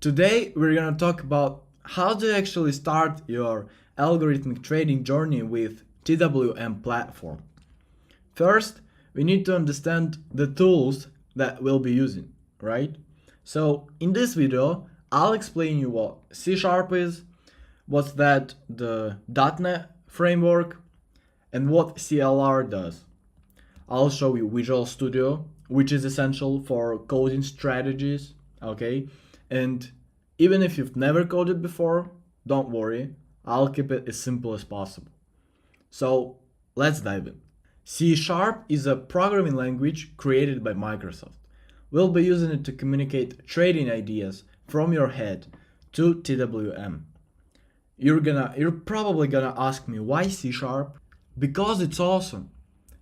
Today we're gonna talk about how to actually start your algorithmic trading journey with TWM platform. First, we need to understand the tools that we'll be using, right? So in this video, I'll explain you what C# is, what's that the .NET framework, and what CLR does. I'll show you Visual Studio, which is essential for coding strategies, okay? And even if you've never coded before, don't worry, I'll keep it as simple as possible. So let's dive in. C# is a programming language created by Microsoft. We'll be using it to communicate trading ideas from your head to TWM. You're probably gonna ask me why C#? Because it's awesome.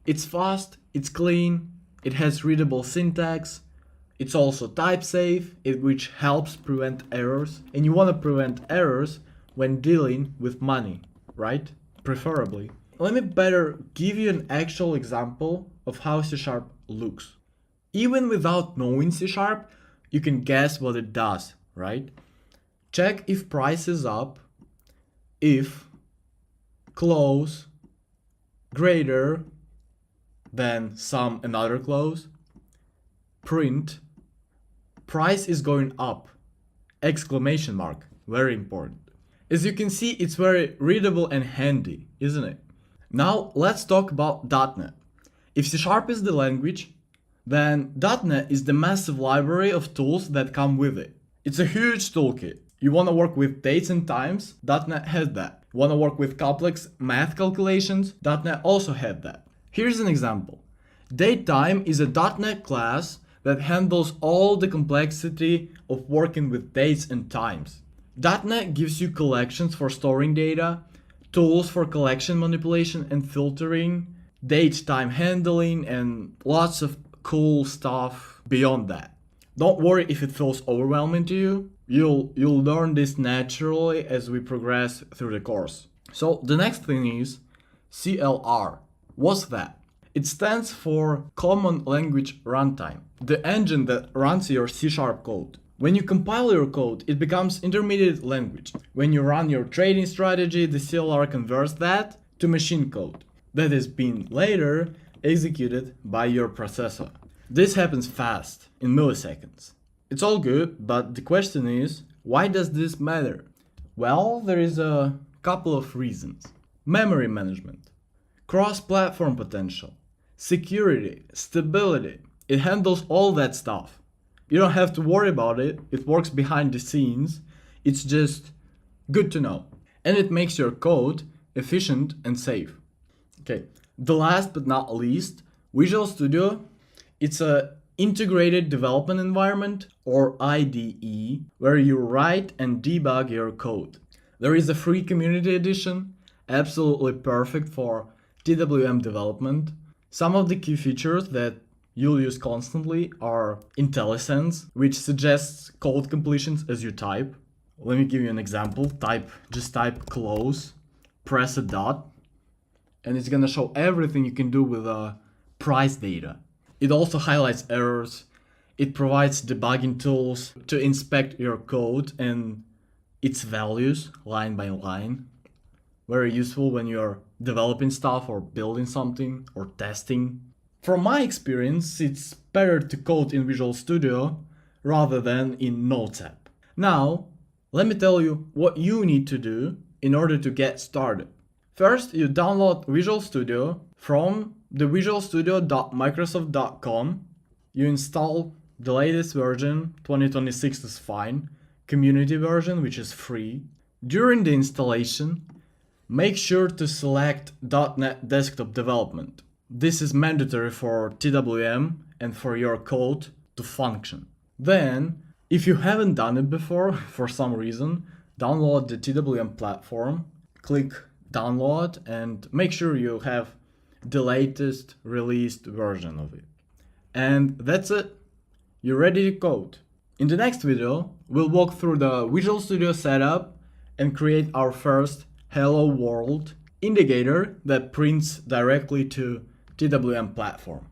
It's fast, it's clean, it has readable syntax, it's also type safe, which helps prevent errors. And you want to prevent errors when dealing with money, right? Preferably. Let me better give you an actual example of how C# looks. Even without knowing C#, you can guess what it does, right? Check if price is up, if close greater than some another close, print price is going up, exclamation mark, very important. As you can see, it's very readable and handy, isn't it? Now let's talk about .NET. If C# is the language, then .NET is the massive library of tools that come with it. It's a huge toolkit. You want to work with dates and times? .NET has that. You want to work with complex math calculations? .NET also had that. Here's an example. DateTime is a .NET class that handles all the complexity of working with dates and times. .NET gives you collections for storing data, tools for collection manipulation and filtering, date-time handling, and lots of cool stuff beyond that. Don't worry if it feels overwhelming to you. You'll learn this naturally as we progress through the course. So the next thing is CLR. What's that? It stands for Common Language Runtime, the engine that runs your C# code. When you compile your code, it becomes intermediate language. When you run your trading strategy, the CLR converts that to machine code that is being later executed by your processor. This happens fast, in milliseconds. It's all good, but the question is, why does this matter? Well, there is a couple of reasons. Memory management, cross-platform potential, security, stability. It handles all that stuff. You don't have to worry about it. It works behind the scenes. It's just good to know. And it makes your code efficient and safe. Okay, the last but not least, Visual Studio. It's a integrated development environment, or IDE, where you write and debug your code. There is a free community edition, absolutely perfect for TWM development. Some of the key features that you'll use constantly are IntelliSense, which suggests code completions as you type. Let me give you an example. Just type close, press a dot, and it's gonna show everything you can do with price data. It also highlights errors. It provides debugging tools to inspect your code and its values line by line. Very useful when you're developing stuff or building something or testing. From my experience, it's better to code in Visual Studio rather than in Notes app. Now, let me tell you what you need to do in order to get started. First, you download Visual Studio from the visualstudio.microsoft.com. You install the latest version, 2026 is fine, community version, which is free. During the installation, make sure to select .NET Desktop Development. This is mandatory for TWM and for your code to function. Then, if you haven't done it before, for some reason, download the TWM platform, click download, and make sure you have the latest released version of it. And that's it. You're ready to code. In the next video, we'll walk through the Visual Studio setup and create our first Hello World indicator that prints directly to TWM platform.